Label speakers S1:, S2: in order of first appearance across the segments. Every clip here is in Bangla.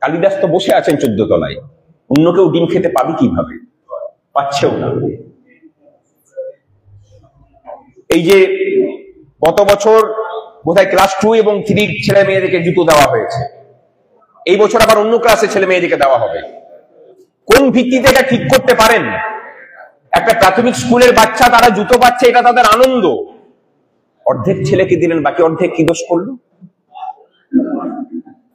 S1: কালিদাস তো বসে আছেন 14 তলায়, অন্য কেউ ডিম খেতে পাবি কিভাবে? পাচ্ছেও না। এই যে গত বছর বোধহয় ক্লাস 2 এবং 3 ছেলে মেয়েদেরকে জুতো দেওয়া হয়েছে, এই বছর আবার অন্য ক্লাসে ছেলে মেয়েদেরকে দেওয়া হবে। কোন ভিত্তিতে এটা ঠিক করতে পারেন? একটা প্রাথমিক স্কুলের বাচ্চা, তারা জুতো পাচ্ছে, এটা তাদের আনন্দ। অর্ধেক ছেলেকে দিলেন, বাকি অর্ধেক কি দোষ করলো?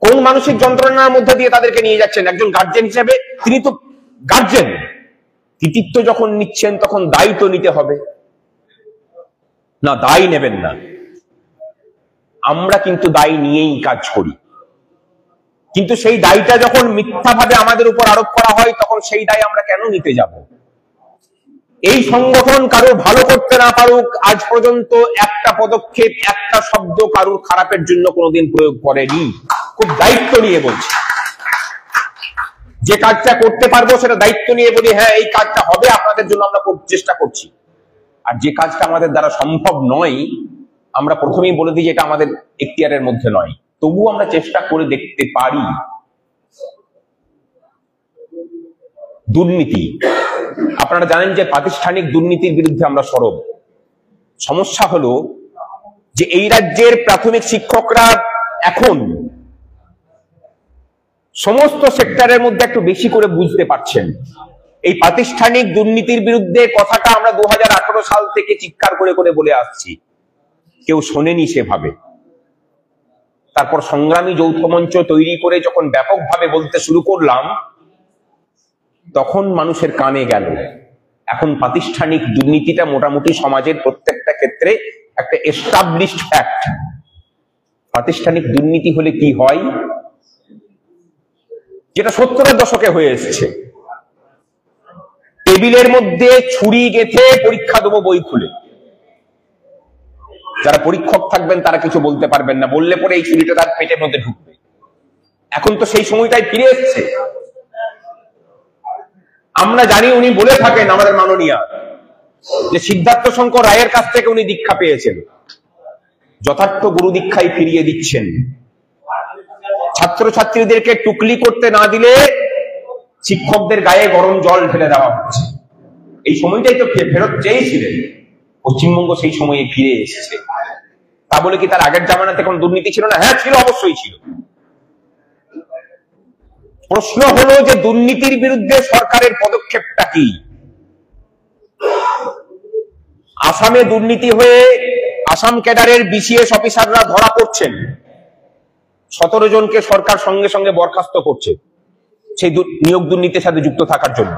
S1: কোন মানসিক যন্ত্রণার মধ্যে দিয়ে তাদেরকে নিয়ে যাচ্ছেন? একজন গার্জেন হিসেবে তিনি তো গার্জেন, কৃতিত্ব যখন নিচ্ছেন তখন দায়ী তো নিতে হবে না? দায়ী নেবেন না। আমরা কিন্তু দায়ী নিয়েই কাজ করি, কিন্তু সেই দায়টা যখন মিথ্যাভাবে আমাদের উপর আরোপ করা হয় তখন সেই দায় আমরা কেন নিতে যাব? এই সংগঠন কারোর ভালো করতে না পারুক, আজ পর্যন্ত একটা পদক্ষেপ, একটা শব্দ কারোর খারাপের জন্য কোনোদিন প্রয়োগ করেনি। খুব দায়িত্ব নিয়ে বলছি, যে কাজটা করতে পারবো সেটা দায়িত্ব নিয়ে বলি, হ্যাঁ এই কাজটা হবে, আপনাদের জন্য আমরা চেষ্টা করছি। আর যে কাজটা আমাদের দ্বারা সম্ভব নয়, আমরা প্রথমেই বলে দিই যে এটা আমাদের এখতিয়ারের মধ্যে নয়, তবুও আমরা চেষ্টা করে দেখতে পারি। দুর্নীতি, আপনারা জানেন যে প্রাতিষ্ঠানিক দুর্নীতির বিরুদ্ধে আমরা সরব। সমস্যা হলো যে এই রাজ্যের প্রাথমিক শিক্ষকরা এখন সমস্ত সেক্টরের মধ্যে একটু বেশি করে বুঝতে পারছেন। এই প্রাতিষ্ঠানিক দুর্নীতির বিরুদ্ধে কথাটা আমরা 2018 সাল থেকে চিৎকার করে করে বলে আসছি, কেউ শোনেনি সেভাবে। তারপর সংগ্রামী যৌথ মঞ্চ তৈরি করে যখন ব্যাপকভাবে বলতে শুরু করলাম, তখন মানুষের কানে গেল। এখন প্রাতিষ্ঠানিক দুর্নীতিটা মোটামুটি সমাজের প্রত্যেকটা ক্ষেত্রে একটা এস্টাবলিশড ফ্যাক্ট। প্রাতিষ্ঠানিক দুর্নীতি হলে কি হয়, যেটা 70-এর দশকে হয়ে এসেছে, টেবিলের মধ্যে ছুরি গেঁথে পরীক্ষা দেবো বই খুলে। যারা পরীক্ষক থাকবেন তারা কিছু বলতে পারবেন না, বললে পরে এই ছুরিটা তার পেটের মধ্যে ঢুকবে। এখন তো সেই সময়টাই ফিরে এসছে। আমরা জানি উনি বলে থাকেন, আমাদের মাননীয়া, যে সিদ্ধার্থ শঙ্কর রায়ের কাছ থেকে উনি দীক্ষা পেয়েছেন, যথার্থ গুরু দীক্ষাই ফিরিয়ে দিচ্ছেন। ছাত্রছাত্রীদেরকে টুকলি করতে না দিলে শিক্ষকদের গায়ে গরম জল ঢেলে দেওয়া হচ্ছে। এই সময়টাই তো ফেরত চেয়েছিলেন, পশ্চিমবঙ্গ সেই সময়ে ফিরে এসেছে। তা বলে কি তার আগের জামানাতে কোন দুর্নীতি ছিল না? হ্যাঁ ছিল, অবশ্যই ছিল। প্রশ্ন হলো যে দুর্নীতির বিরুদ্ধে সরকারের পদক্ষেপটা কি? আসামে দুর্নীতি হয়ে আসাম ক্যাডারের বিসিএস অফিসাররা ধরা পড়ছেন, 17 জনকে সরকার সঙ্গে সঙ্গে বরখাস্ত করছে সেই নিয়োগ দুর্নীতির সাথে যুক্ত থাকার জন্য।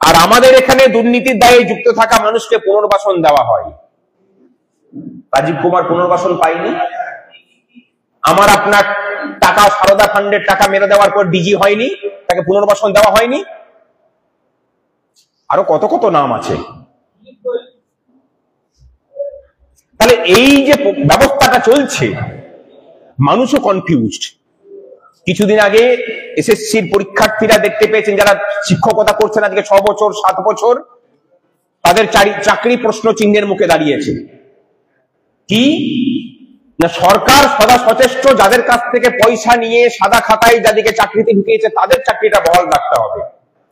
S1: আর আমাদের এখানে দুর্নীতির দায়ে যুক্ত থাকা মানুষকে পুনর্বাসন দেওয়া হয়। রাজীব কুমার পুনর্বাসন পায়নি, আমার আপনার টাকা, সারদা ফান্ডের টাকা মেরে দেওয়ার পর ডিজি হয়নি, তাকে পুনর্বাসন দেওয়া হয়নি। আরো কত কত নাম আছে। তাহলে এই যে ব্যবস্থাটা চলছে, মানুষও কনফিউজড। কিছুদিন আগে এসএসসির পরীক্ষার্থীরা দেখতে পেয়েছেন, যারা শিক্ষকতা করছেন আজকে 6 বছর 7 বছর, তাদের চাকরি প্রশ্ন চিহ্নের মুখে দাঁড়িয়েছে। কি না, সরকার সদা সচেষ্ট, যাদের কাছ থেকে পয়সা নিয়ে সাদা খাতায় যাদেরকে চাকরিতে ঢুকিয়েছে তাদের চাকরিটা বহাল রাখতে হবে।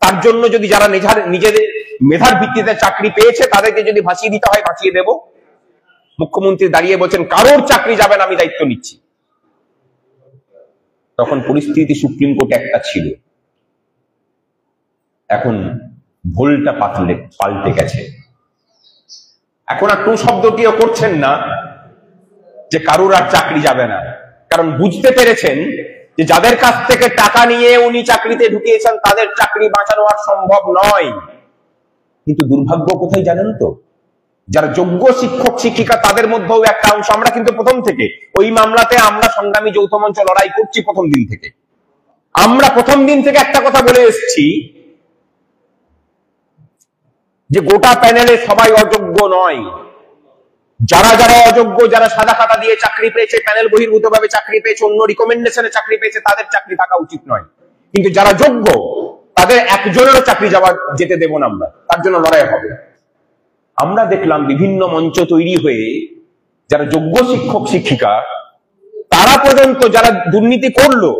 S1: তার জন্য যদি যারা নিজেদের মেধার ভিত্তিতে চাকরি পেয়েছে তাদেরকে যদি ভাসিয়ে দিতে হয় ভাসিয়ে দেব। মুখ্যমন্ত্রী দাঁড়িয়ে বলছেন কারোর চাকরি যাবে না, আমি দায়িত্ব নিচ্ছি। তখন পরিস্থিতি সুপ্রিম কোর্টে একটা ছিল, এখন ভুলটা পাল্টে গেছে। এখন আর টু শব্দটিও করছেন না যে কারোর আর চাকরি যাবে না, কারণ বুঝতে পেরেছেন যে যাদের কাছ থেকে টাকা নিয়ে উনি চাকরিতে ঢুকিয়েছেন তাদের চাকরি বাঁচানো আর সম্ভব নয়। কিন্তু দুর্ভাগ্য কোথায় জানেন তো, যারা যোগ্য শিক্ষক শিক্ষিকা তাদের মধ্যেও একটা অংশ, আমরা কিন্তু প্রথম থেকে ওই মামলাতে আমরা সংগ্রামী যৌথ মঞ্চ লড়াই করছি প্রথম দিন থেকে। আমরা প্রথম দিন থেকে একটা কথা বলে এসেছি যে গোটা প্যানেলে সবাই অযোগ্য নয়। যারা যারা অযোগ্য, যারা সাদা খাতা দিয়ে চাকরি পেয়েছে, প্যানেল বহির্ভূত ভাবে চাকরি পেয়েছে, অন্য রিকমেন্ডেশনে চাকরি পেয়েছে, তাদের চাকরি থাকা উচিত নয়। কিন্তু যারা যোগ্য তাদের একজনেরও চাকরি যেতে দেব না আমরা, তার জন্য লড়াই হবে। আমরা দেখলাম বিভিন্ন মঞ্চ তৈরি হয়ে যারা যোগ্য শিক্ষক শিক্ষিকা, তারা পর্যন্ত যারা দুর্নীতি করলো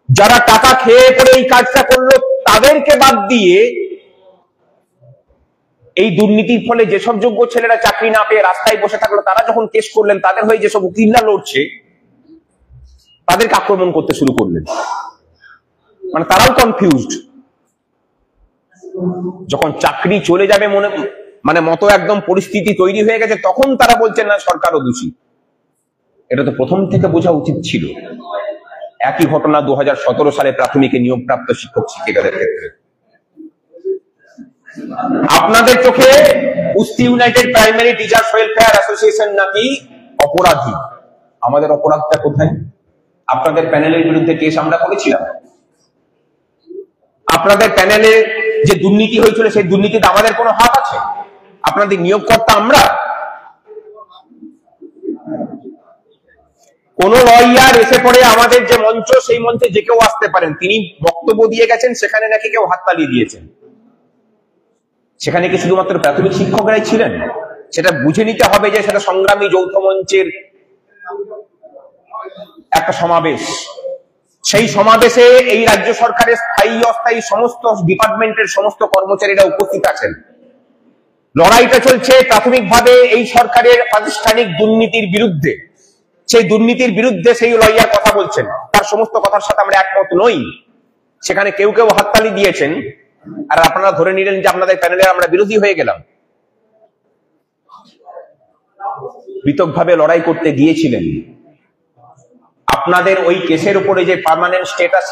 S1: যারা টাকা খেয়ে পড়ে এই কাজটা করলো তাদেরকে বাদ দিয়ে এই দুর্নীতির ফলে যেসব যোগ্য ছেলেরা চাকরি না পেয়ে রাস্তায় বসে থাকলো, তারা যখন কেস করলেন, তাদের হয়ে যেসব উকিলরা লড়ছে তাদেরকে আক্রমণ করতে শুরু করলেন। মানে তারাও কনফিউজড। যখন চাকরি চলে যাবে মতো একদম পরিস্থিতি তৈরি হয়ে গেছে, তখন তারা বলছেন না সরকারও দোষী। এটা তো প্রথম থেকে বোঝা উচিত ছিল। একই ঘটনা 2017 সালে প্রাথমিকে নিয়োগপ্রাপ্ত শিক্ষক শিক্ষিকাদের ক্ষেত্রে। আপনাদের চোখে উস্তি united primary teachers welfare association নাকি অপরাধী। আমাদের অপরাধটা কোথায়? আপনাদের প্যানেলের বিরুদ্ধে কেস আমরা করেছিলাম। আপনাদের প্যানেলে যে দুর্নীতি হয়েছিল সেই দুর্নীতিতে আমাদের কোনো হাত আছে? আপনাদের নিয়োগকর্তা আমরা? কোন লয়ার এসে পড়ে আমাদের যে মঞ্চ, সেই মঞ্চে যে কেউ আসতে পারেন। তিনি বক্তব্য দিয়ে গেছেন, সেখানে নাকি কেউ হাততালি দিয়েছেন। সেখানে কি শুধুমাত্র প্রাথমিক শিক্ষকরাই ছিলেন? সেটা বুঝে নিতে হবে যে সেটা সংগ্রামী যৌথ মঞ্চের একটা সমাবেশ। সেই সমাবেশে এই রাজ্য সরকারের স্থায়ী অস্থায়ী সমস্ত ডিপার্টমেন্টের সমস্ত কর্মচারীরা উপস্থিত আছেন। লড়াইটা চলছে প্রাথমিকভাবে এই সরকারের প্রাতিষ্ঠানিক দুর্নীতির বিরুদ্ধে। সেই দুর্নীতির বিরুদ্ধে সেই লয়ার কথা বলছেন, তার সমস্ত কথার সাথে আমরা একমত নই। সেখানে কেউ কেউ হাততালি দিয়েছেন, আর আপনারা ধরে নিলেন যে আপনাদের প্যানেলে আমরা বিরোধী হয়ে গেলাম। পৃথকভাবে লড়াই করতে গিয়েছিলেন। আপনাদের ওই কেসের উপরে যে পার্মানেন্ট স্ট্যাটাস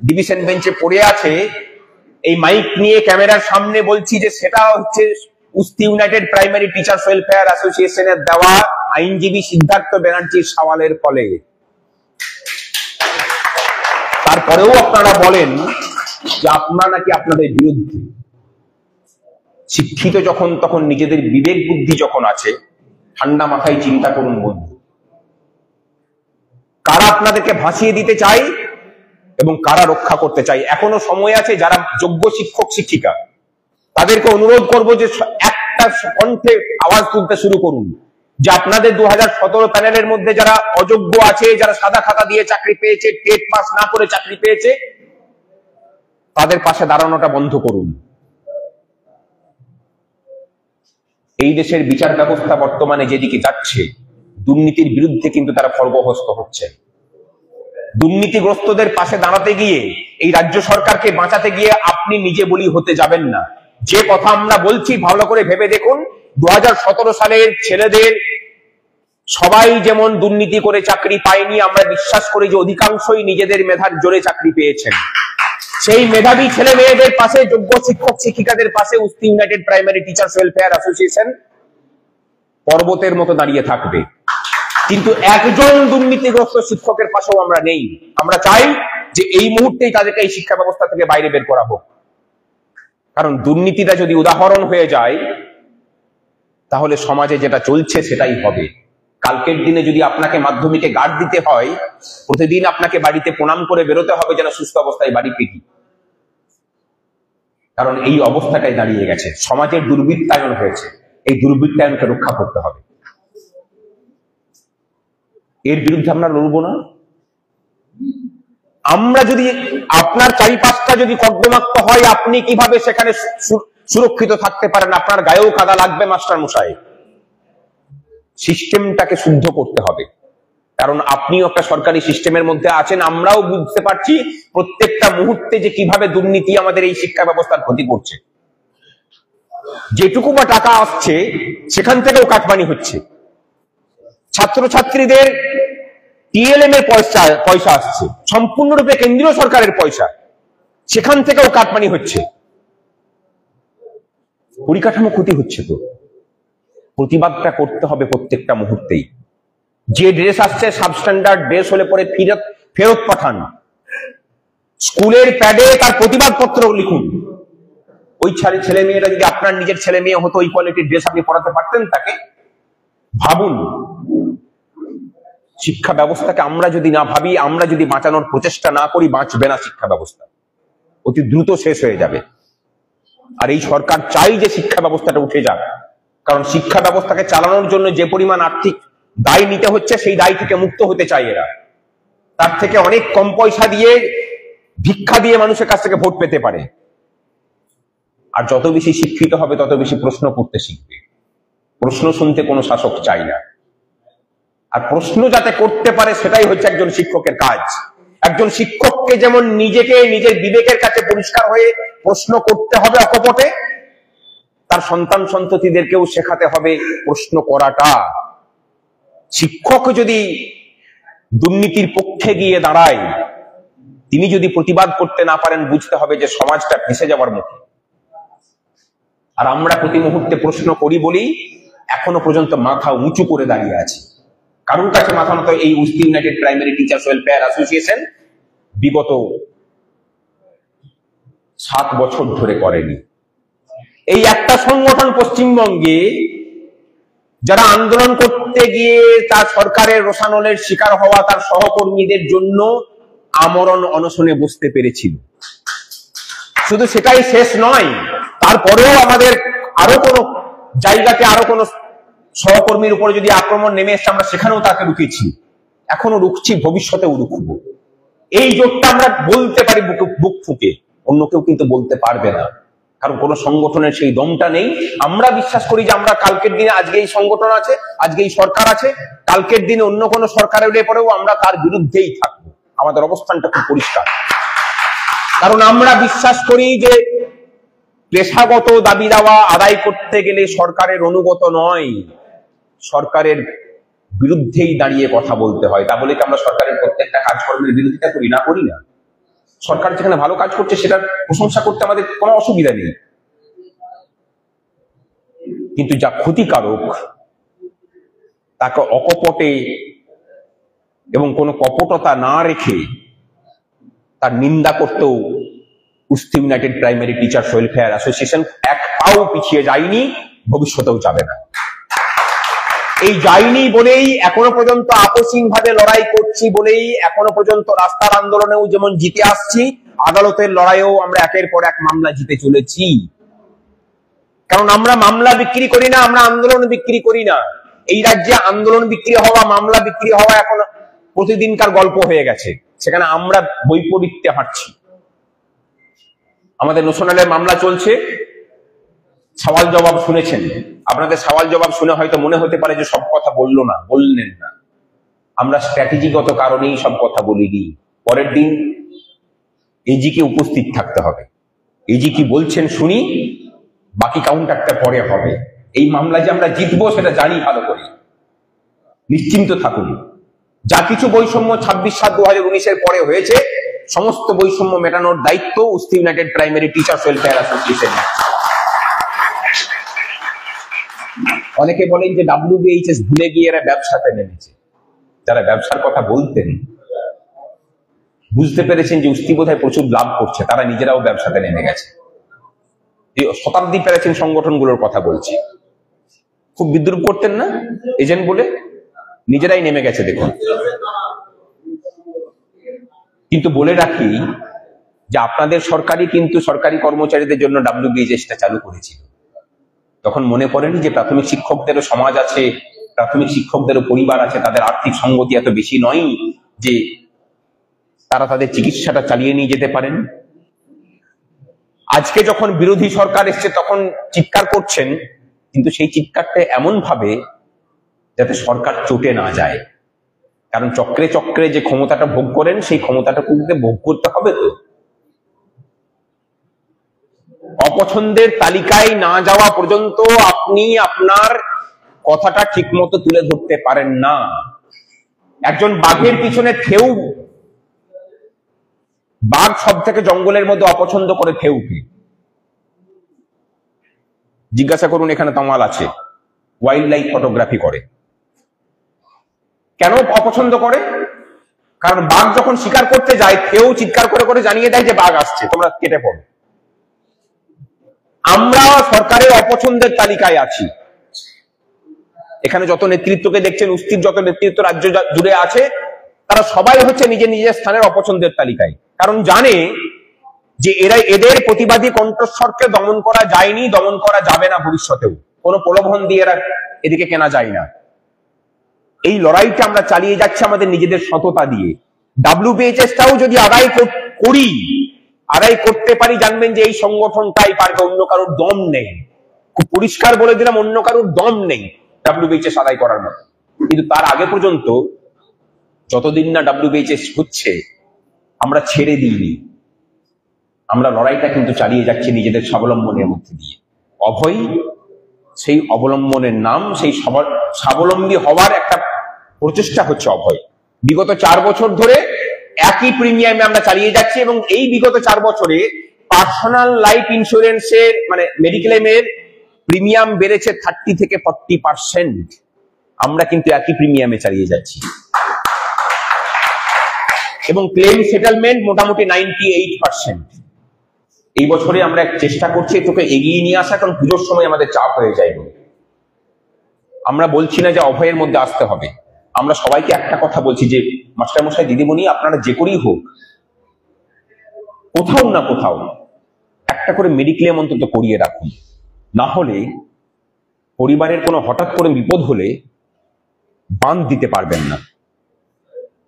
S1: ডিভিশন বেঞ্চে পড়ে আছে, এই মাইক নিয়ে ক্যামেরার সামনে বলছি যে সেটা হচ্ছে উস্তি ইউনাইটেড প্রাইমারি টিচার্স ওয়েলফেয়ার অ্যাসোসিয়েশনের দেওয়া আইনজীবী সিদ্ধার্থ ব্যানার্জির সওয়ালের ফলে। তারপরেও আপনারা বলেন যে আপনারা নাকি আপনাদের বিরুদ্ধে। শিক্ষিত যখন তখন নিজেদের বিবেক বুদ্ধি যখন আছে, ঠান্ডা মাথায় চিন্তা করুন বন্ধু, কারা আপনাদেরকে ভাসিয়ে দিতে চায় এবং কারা রক্ষা করতে চায়। এখনো সময় আছে। যারা যোগ্য শিক্ষক শিক্ষিকা, তাদেরকে অনুরোধ করব যে একটা কণ্ঠে আওয়াজ তুলতে শুরু করুন যে আপনাদের 2017 প্যানেলের মধ্যে যারা অযোগ্য আছে, যারা সাদা খাতা দিয়ে চাকরি পেয়েছে, টেট পাস না করে চাকরি পেয়েছে, তাদের পাশে দাঁড়ানোটা বন্ধ করুন। এই দেশের বিচার ব্যবস্থা বর্তমানে যেদিকে যাচ্ছে, দুর্নীতির বিরুদ্ধে কিন্তু তারা খর্বহস্ত হচ্ছে। দুর্নীতিগ্রস্তদের পাশে দাঁড়াতে গিয়ে, এই রাজ্য সরকারকে বাঁচাতে গিয়ে আপনি নিজে বলি হতে যাবেন না। যে কথা আমরা বলছি ভালো করে ভেবে দেখুন। 2017 সালের ছেলেদের সবাই যেমন দুর্নীতি করে চাকরি পায়নি, আমরা বিশ্বাস করি যে অধিকাংশই নিজেদের মেধার জোরে চাকরি পেয়েছেন। সেই মেধাবী ছেলে মেয়েদের পাশে, যোগ্য শিক্ষক শিক্ষিকাদের পাশে উস্তি united primary teachers welfare association পর্বতের মতো দাঁড়িয়ে থাকবে। কিন্তু একজন দুর্নীতিগ্রস্ত শিক্ষকের পাশেও আমরা নেই। আমরা চাই যে এই মুহূর্তেই তাদেরকে এই শিক্ষা ব্যবস্থা থেকে বাইরে বের করা হোক। কারণ দুর্নীতিটা যদি উদাহরণ হয়ে যায়, তাহলে সমাজে যেটা চলছে সেটাই হবে। কালকের দিনে যদি আপনাকে মাধ্যমিকে গার্ড দিতে হয়, প্রতিদিন আপনাকে বাড়িতে প্রণাম করে বেরোতে হবে যেন সুস্থ অবস্থায় বাড়ি ফিরি। কারণ এই অবস্থাটাই দাঁড়িয়ে গেছে। সমাজের দুর্বৃত্তায়ন হয়েছে। এই দুর্বৃত্তায়নকে রক্ষা করতে হবে। এর বিরুদ্ধে আমরা লড়বো না। আমরা যদি, আপনার চারিপাশটা যদি কর্দমাক্ত হয়, আপনি কিভাবে সেখানে সুরক্ষিত থাকতে পারেন? আপনার গায়েও কাদা লাগবে মাস্টার মশাই। সিস্টেমটাকে শুদ্ধ করতে হবে। কারণ আপনিও একটা সরকারি সিস্টেমের মধ্যে আছেন। আমরাও বুঝতে পারছি প্রত্যেকটা মুহূর্তে যে কিভাবে দুর্নীতি আমাদের এই শিক্ষা ব্যবস্থার ক্ষতি করছে। যেটুকু বা টাকা আসছে সেখান থেকেও কাটমানি হচ্ছে। ছাত্রছাত্রীদের টিএলএম এর পয়সা আসছে, সম্পূর্ণরূপে কেন্দ্রীয় সরকারের পয়সা, সেখান থেকেও কাটমানি হচ্ছে। পরিকাঠামো ক্ষতি হচ্ছে। তো প্রতিবাদটা করতে হবে প্রত্যেকটা মুহূর্তেই। যে ড্রেস আসছে সাবস্ট্যান্ডার্ড ড্রেস হলে পরে ফেরত পাঠান। স্কুলের প্যাডে তার প্রতিবাদ পত্র লিখুন। ওই ছেলে মেয়েরা যদি আপনার নিজের ছেলে মেয়ে হতো, ওই কোয়ালিটির ড্রেস আপনি পড়াতে পারতেন তাকে? ভাবুন। শিক্ষা ব্যবস্থাকে আমরা যদি না ভাবি, আমরা যদি বাঁচানোর প্রচেষ্টা না করি, বাঁচবে না শিক্ষা ব্যবস্থা। অতি দ্রুত শেষ হয়ে যাবে। আর এই সরকার চাই যে শিক্ষা ব্যবস্থাটা উঠে যাক। কারণ শিক্ষা ব্যবস্থাকে চালানোর জন্য যে পরিমাণ আর্থিক দায় নিতে হচ্ছে, সেই দায় থেকে মুক্ত হতে চায় এরা। তার থেকে অনেক কম পয়সা দিয়ে ভিক্ষা দিয়ে মানুষের কাছ থেকে ভোট পেতে পারে। আর যত বেশি শিক্ষিত হবে তত বেশি প্রশ্ন করতে শিখবে। প্রশ্ন শুনতে কোনো শাসক চাই না। আর প্রশ্ন যাতে করতে পারে সেটাই হচ্ছে একজন শিক্ষকের কাজ। একজন শিক্ষককে যেমন নিজেকে নিজের বিবেকের কাছে পরিষ্কার হয়ে প্রশ্ন করতে হবে অকপটে, তার সন্তান সন্ততিদেরকেও শেখাতে হবে প্রশ্ন করাটা। শিক্ষক যদি দুর্নীতির পক্ষে গিয়ে দাঁড়ায়, তিনি যদি প্রতিবাদ করতে না পারেন, বুঝতে হবে যে সমাজটা ভেসে যাওয়ার মুখে। আর আমরা প্রতি মুহূর্তে প্রশ্ন করি বলেই এখনো পর্যন্ত মাথা উঁচু করে দাঁড়িয়ে আছি। কারোর কাছে মাথা নত এই উস্তি united primary teachers welfare association বিগত 7 বছর ধরে করেনি। এই একটা সংগঠন পশ্চিমবঙ্গে যারা আন্দোলন করতে গিয়ে তার সরকারের রোষানলের শিকার হওয়া তার সহকর্মীদের জন্য আমরণ অনশনে বসতে পেরেছিল। শুধু সেটাই শেষ নয়, তারপরেও আমাদের আরো কোনো জায়গাতে আরো কোনো সহকর্মীর উপরে যদি আক্রমণ নেমে এসছে, আমরা সেখানেও তাকে রুখেছি, এখনো রুখছি, ভবিষ্যতেও রুখবো। এই জোটটা আমরা বলতে পারি বুক ফুঁকে, অন্য কেউ কিন্তু বলতে পারবে না, কারণ কোন সংগঠনের সেই দমটা নেই। আমরা বিশ্বাস করি যে আমরা কালকের দিনে, আজকে এই সংগঠন আছে, আজকে এই সরকার আছে, কালকের দিনে অন্য কোন সরকারের পরেও আমরা তার বিরুদ্ধেই থাকবো। আমাদের অবস্থানটা খুব পরিষ্কার, কারণ আমরা বিশ্বাস করি যে পেশাগত দাবি দাওয়া আদায় করতে গেলে সরকারের অনুগত নয়, সরকারের বিরুদ্ধেই দাঁড়িয়ে কথা বলতে হয়। তা বলে কি আমরা সরকারের প্রত্যেকটা কাজকর্মের বিরোধিতা করি না? করি না। সরকার যেখানে ভালো কাজ করছে সেটার প্রশংসা করতে আমাদের কোনো অসুবিধা নেই, কিন্তু যা ক্ষতিকারক তাকে অকপটে এবং কোনো কপটতা না রেখে তার নিন্দা করতেও উস্তি united primary teachers welfare association এক পাও পিছিয়ে যায়নি, ভবিষ্যতেও যাবে না। এই যায়নি বলেই এখনো পর্যন্ত আপসীন ভাবে লড়াই করছি বলেই এখনো পর্যন্ত রাস্তার আন্দোলনেও যেমন জিতে আসছি, আদালতের লড়াইয়েও আমরা একের পর এক মামলা জিতে চলেছি। কারণ আমরা মামলা বিক্রি করি না, আমরা আন্দোলন বিক্রি করি না। এই রাজ্যে আন্দোলন বিক্রি হওয়া, মামলা বিক্রি হওয়া এখন প্রতিদিনকার গল্প হয়ে গেছে। সেখানে আমরা বৈপরীত্যে হাঁটছি। আমাদের ন্যাশনালের মামলা চলছে, সওয়াল জবাব শুনেছেন। আপনাদের সওয়াল জবাব শুনে হয়তো মনে হতে পারে যে সব কথা বললেন না। আমরা স্ট্র্যাটেজিগত কারণেই সব কথা বলিনি। পরের দিন এজিকে উপস্থিত থাকতে হবে, এজি কি বলছেন শুনি, বাকি কাউন্টারটা পরে হবে। এই মামলা যে আমরা জিতবো সেটা জানি ভালো করে, নিশ্চিন্ত থাকুন। যা কিছু বৈষম্য 26/7/2019 পরে হয়েছে, সমস্ত বৈষম্য মেটানোর দায়িত্ব উস্তি united primary teachers welfare association. অনেকে বলেন যে WBHS ভুলে গিয়ে এরা ব্যবসাতে নেমেছে। যারা ব্যবসার কথা বলতেন বুঝতে পেরেছেন যে উস্তি বোধহয় প্রচুর লাভ করছে, তারা নিজেরাও ব্যবসাতে নেমে গেছে। শতাব্দী প্রাচীন সংগঠনগুলোর কথা বলছি, খুব বিদ্রুপ করতেন না এজেন্ট বলে, নিজেরাই নেমে গেছে দেখুন। কিন্তু বলে রাখি যে আপনাদের সরকারই কিন্তু সরকারি কর্মচারীদের জন্য WBHS-টা চালু করেছিল। তখন মনে করেনি যে প্রাথমিক শিক্ষকদেরও সমাজ আছে, প্রাথমিক শিক্ষকদেরও পরিবার আছে, তাদের আর্থিক সঙ্গতি এত বেশি নয় যে তারা তাদের চিকিৎসাটা চালিয়ে নিয়ে যেতে পারেন। আজকে যখন বিরোধী সরকার এসছে তখন চিৎকার করছেন, কিন্তু সেই চিৎকারটা এমন ভাবে যাতে সরকার চটে না যায়। কারণ চক্রে চক্রে যে ক্ষমতাটা ভোগ করেন, সেই ক্ষমতাটা ভোগ করতে হবে। তো অপছন্দের তালিকায় না যাওয়া পর্যন্ত আপনি আপনার কথাটা ঠিক মতো তুলে ধরতে পারেন না। একজন বাঘের পিছনে থেউ, বাঘ সব থেকে জঙ্গলের মধ্যে অপছন্দ করে থেউকে। জিজ্ঞাসা করুন, এখানে তামাল আছে, ওয়াইল্ড লাইফ ফটোগ্রাফি করে। কেন অপছন্দ করে? কারণ বাঘ যখন শিকার করতে যায়, থেউ চিৎকার করে করে জানিয়ে দেয় যে বাঘ আসছে, তোমরা কেটে পড়ো। আমরা সরকারের অপছন্দের তালিকায় আছি। এখানে যত নেতৃত্বকে দেখছেন, উস্তির যত নেতৃত্ব রাজ্য জুড়ে আছে, তারা সবাই হচ্ছে নিজের নিজের স্থানের অপছন্দের তালিকায়। কারণ জানে যে এদের প্রতিবাদী কণ্ঠস্বরকে দমন করা যায়নি, দমন করা যাবে না ভবিষ্যতেও। কোনো প্রলোভন দিয়ে এরা এদিকে কেনা যায় না। এই লড়াইটা আমরা চালিয়ে যাচ্ছি আমাদের নিজেদের সততা দিয়ে। WBHS-টাও যদি আদায় করি, আদায় করতে পারি, জানবেন যে এই সংগঠনটাই পারবে, অন্য কারোর দম নেই। খুব পরিষ্কার বলে দিলাম, অন্য কারোর দম নেই WBHS আদায় করার মতো। কিন্তু তার আগে পর্যন্ত যতদিন না WBHS হচ্ছে, আমরা ছেড়ে দিইনি, আমরা লড়াইটা কিন্তু চালিয়ে যাচ্ছি নিজেদের স্বাবলম্বনের মধ্যে দিয়ে। অভয় সেই অবলম্বনের নাম, সেই স্বাবলম্বী হওয়ার একটা প্রচেষ্টা হচ্ছে অভয়। বিগত 4 বছর ধরে একই প্রিমিয়ামে আমরা চালিয়ে যাচ্ছি, এবং এই বিগত 4 বছরে পার্সোনাল লাইফ ইন্স্যুরেন্সের মানে মেডিক্লেমের প্রিমিয়াম বেড়েছে 30 থেকে 40%। আমরা কিন্তু একই প্রিমিয়ামে চালিয়ে যাচ্ছি, এবং ক্লেম সেটেলমেন্ট মোটামুটি 98%। এই বছরে আমরা চেষ্টা করছি তোকে এগিয়ে নিয়ে আসা, কারণ পুজোর সময় আমাদের চাপ হয়ে যায়। আমরা বলছি না যে অভয়ের মধ্যে আসতে হবে, আমরা সবাইকে একটা কথা বলছি যে মাস্টারমশাই, দিদিমণি, আপনারা যে করেই হোক, কোথাও না কোথাও একটা করে মেডিক্লেম অন্তত করিয়ে রাখুন। না হলে পরিবারের কোনো হঠাৎ করে বিপদ হলে বাঁধ দিতে পারবেন না,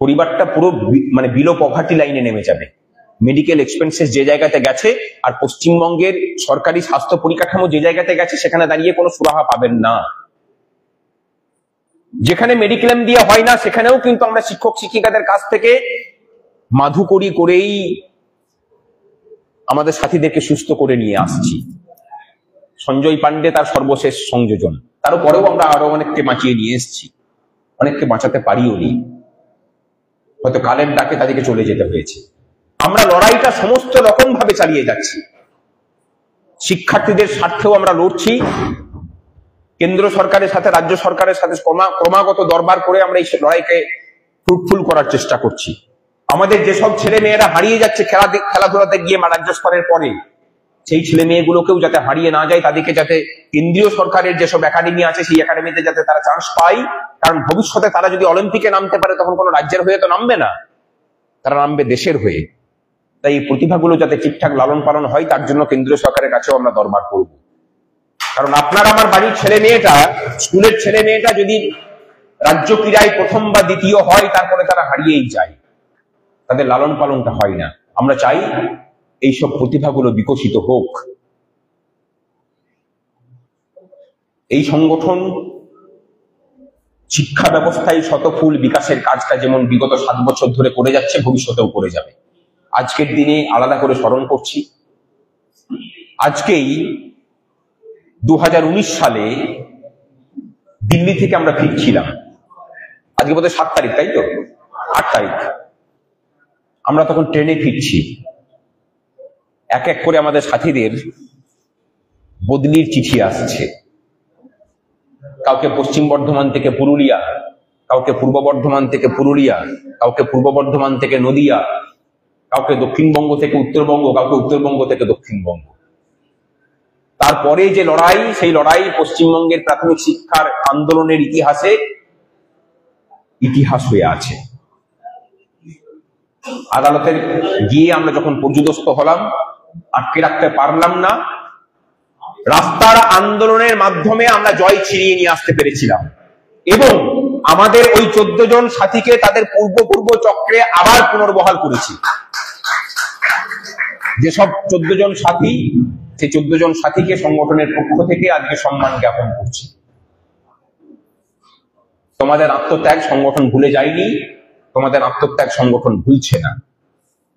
S1: পরিবারটা পুরো মানে বিলো পভার্টি লাইনে নেমে যাবে। মেডিকেল এক্সপেন্সেস যে জায়গাতে গেছে, আর পশ্চিমবঙ্গের সরকারি স্বাস্থ্য পরিকাঠামো যে জায়গাতে গেছে, সেখানে দাঁড়িয়ে কোনো সুরাহা পাবেন না। যেখানে মেডিক্লেম দিয়ে হয় না, সেখানেও কিন্তু আমরা শিক্ষক শিক্ষিকাদের কাছ থেকে মাধুকরি করেই আমাদের সাথীদেরকে সুস্থ করে নিয়ে আসছি। সঞ্জয় পান্ডে তার সর্বশেষ সংযোজন, তারও পরেও আমরা আরো অনেককে বাঁচিয়ে নিয়ে এসেছি, অনেককে বাঁচাতে পারিও নি, হয়তো কালের ডাকে তাদেরকে চলে যেতে হয়েছে। আমরা লড়াইটা সমস্ত রকম ভাবে চালিয়ে যাচ্ছি, শিক্ষার্থীদের স্বার্থেও আমরা লড়ছি, কেন্দ্র সরকারের সাথে রাজ্য সরকারের সাথে ক্রমাগত দরবার করে আমরা এই লড়াইকে ফ্রুটফুল করার চেষ্টা করছি। আমাদের যেসব ছেলে মেয়েরা হারিয়ে যাচ্ছে খেলাধুলাতে গিয়ে রাজ্য স্তরের পরে, সেই ছেলে মেয়েগুলোকেও যাতে হারিয়ে না যায়, তাদেরকে যাতে কেন্দ্রীয় সরকারের যেসব একাডেমি আছে সেই একাডেমিতে যাতে তারা চান্স পায়। কারণ ভবিষ্যতে তারা যদি অলিম্পিকে নামতে পারে, তখন কোনো রাজ্যের হয়ে তো নামবে না, তারা নামবে দেশের হয়ে। তাই এই প্রতিভাগুলো যাতে ঠিকঠাক লালন পালন হয়, তার জন্য কেন্দ্রীয় সরকারের কাছেও আমরা দরবার করব। কারণ আপনার আমার বাড়ির ছেলে মেয়েটা, স্কুলের ছেলে মেয়েটা যদি রাজ্য ক্রীড়ায় প্রথম বা দ্বিতীয় হয়, তারপরে তারা হারিয়েই যায়, তাদের লালন পালনটা হয় না। আমরা চাই এইসব প্রতিভাগুলো বিকশিত হোক। এই সংগঠন শিক্ষা ব্যবস্থায় শতফুল বিকাশের কাজটা যেমন বিগত 7 বছর ধরে করে যাচ্ছে, ভবিষ্যতেও করে যাবে। আজকের দিনে আলাদা করে স্মরণ করছি, আজকেই 2019 সালে দিল্লি থেকে আমরা ফিরছিলাম, আজকে বোধহয় 7 তারিখ, তাই তো 8 তারিখ, আমরা তখন ট্রেনে ফিরছি। এক এক করে আমাদের সাথীদের বদলির চিঠি আসছে, কাউকে পশ্চিম বর্ধমান থেকে পুরুলিয়া, কাউকে পূর্ব বর্ধমান থেকে পুরুলিয়া, কাউকে পূর্ব বর্ধমান থেকে নদিয়া, কাউকে দক্ষিণবঙ্গ থেকে উত্তরবঙ্গ, কাউকে উত্তরবঙ্গ থেকে দক্ষিণবঙ্গ। তারপরে যে লড়াই, সেই লড়াই পশ্চিমবঙ্গের প্রাথমিক শিক্ষার আন্দোলনের ইতিহাসে ইতিহাস হয়ে আছে। আদালতের গিয়ে আমরা যখন পর্যুদস্ত হলাম, আটকে রাখতে পারলাম না, রাস্তার আন্দোলনের মাধ্যমে আমরা জয় ছিনিয়ে নিয়ে আসতে পেরেছিলাম, এবং আমাদের ওই 14 জন সাথীকে তাদের পূর্ব চক্রে আবার পুনর্বহাল করেছি। যেসব 14 জন সাথী, সেই 14 জন সাথীকে সংগঠনের পক্ষ থেকে আজকে সম্মান জ্ঞাপন করছি। তোমাদের আত্মত্যাগ সংগঠন ভুলে যায়নি, তোমাদের আত্মত্যাগ সংগঠন ভুলছে না।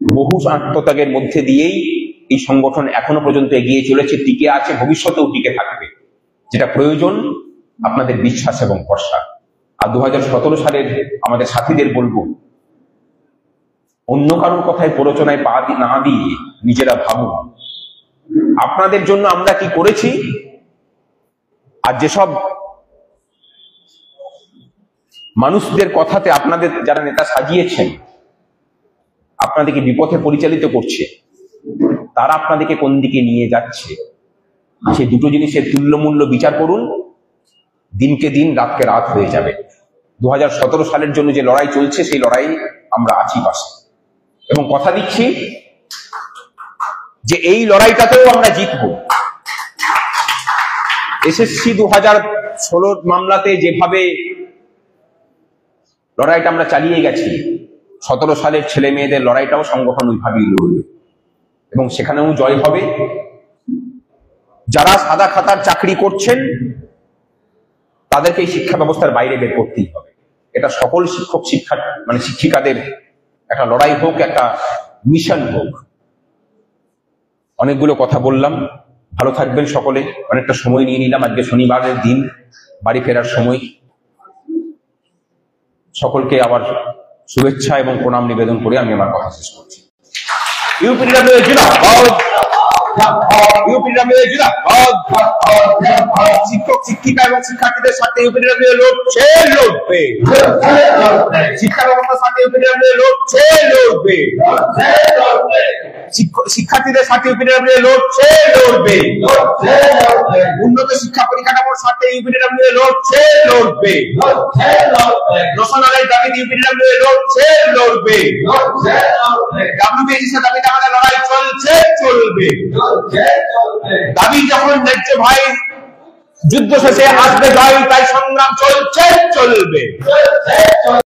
S1: বহু আত্মত্যাগের মধ্যে দিয়েই এই সংগঠন এখনো পর্যন্ত এগিয়ে চলেছে, টিকে আছে, ভবিষ্যতেও টিকে থাকবে। যেটা প্রয়োজন আপনাদের বিশ্বাস এবং ভরসা। আর 2017 সালের আমাদের সাথীদের বলবো, অন্য কারোর কথায় প্ররোচনায় পা না দিয়ে নিজেরা ভাবুন, আপনাদের জন্য আমরা কি করেছি। আর যেসব মানুষদের কথাতে আপনাদের যারা নেতা সাজিয়েছেন, আপনাদেরকে বিপথে পরিচালিত করছে, তারা আপনাদেরকে কোন দিকে নিয়ে যাচ্ছে, সেই দুটো জিনিসের তুল্যমূল্য বিচার করুন। দিনকে দিন, রাতকে রাত হয়ে যাবে। 2017 সালের জন্য যে লড়াই চলছে, সেই লড়াই আমরা আছি পাশে, এবং কথা দিচ্ছি যে এই লড়াইটাতেও আমরা জিতবো। SSC 2016 মামলাতে যেভাবে লড়াইটা আমরা চালিয়ে গেছি, 17 সালের ছেলে মেয়েদের লড়াইটাও সংগঠন ওইভাবেই লড়বে এবং সেখানেও জয় হবে। যারা সাদা খাতার চাকরি করছেন তাদেরকে এই শিক্ষা ব্যবস্থার বাইরে বের করতেই হবে। এটা সকল শিক্ষিকাদের একটা লড়াই হোক, একটা মিশন হোক। অনেকগুলো কথা বললাম, ভালো থাকবেন সকলে। অনেকটা সময় নিয়ে নিলাম, আজকে শনিবারের দিন, বাড়ি ফেরার সময়। সকলকে আবার শুভেচ্ছা এবং প্রণাম নিবেদন করে আমি আমার কথা শেষ করছি। ইউপিডব্লিউ জিন্দাবাদ, ইউপিডব্লিউ জিন্দাবাদ। শিক্ষক শিক্ষিকা এবং শিক্ষার্থীদের সাথে ইউপিডব্লিউ লড়ছে, লড়বে। শিক্ষা ব্যবস্থার সাথে ইউপিডব্লিউ লড়ছে, লড়বে। শিক্ষার্থীদের সাথে ইউপিডব্লিউ লড়ছে, লড়বে। উন্নত শিক্ষা পরিকাঠামোর সাথে ইউপিডব্লিউ লড়ছে, লড়বে। রোশনালের দাবিতে ইউপিডব্লিউ লড়ছে, লড়বে। ডাব্লিউবিএসএস দাবিতে আমাদের লড়াই চলছে, চলবে। দাবি যখন ন্যায্য ভাই, যুদ্ধ শেষে আসবে জয়, তাই সংগ্রাম চলছে, চলবে।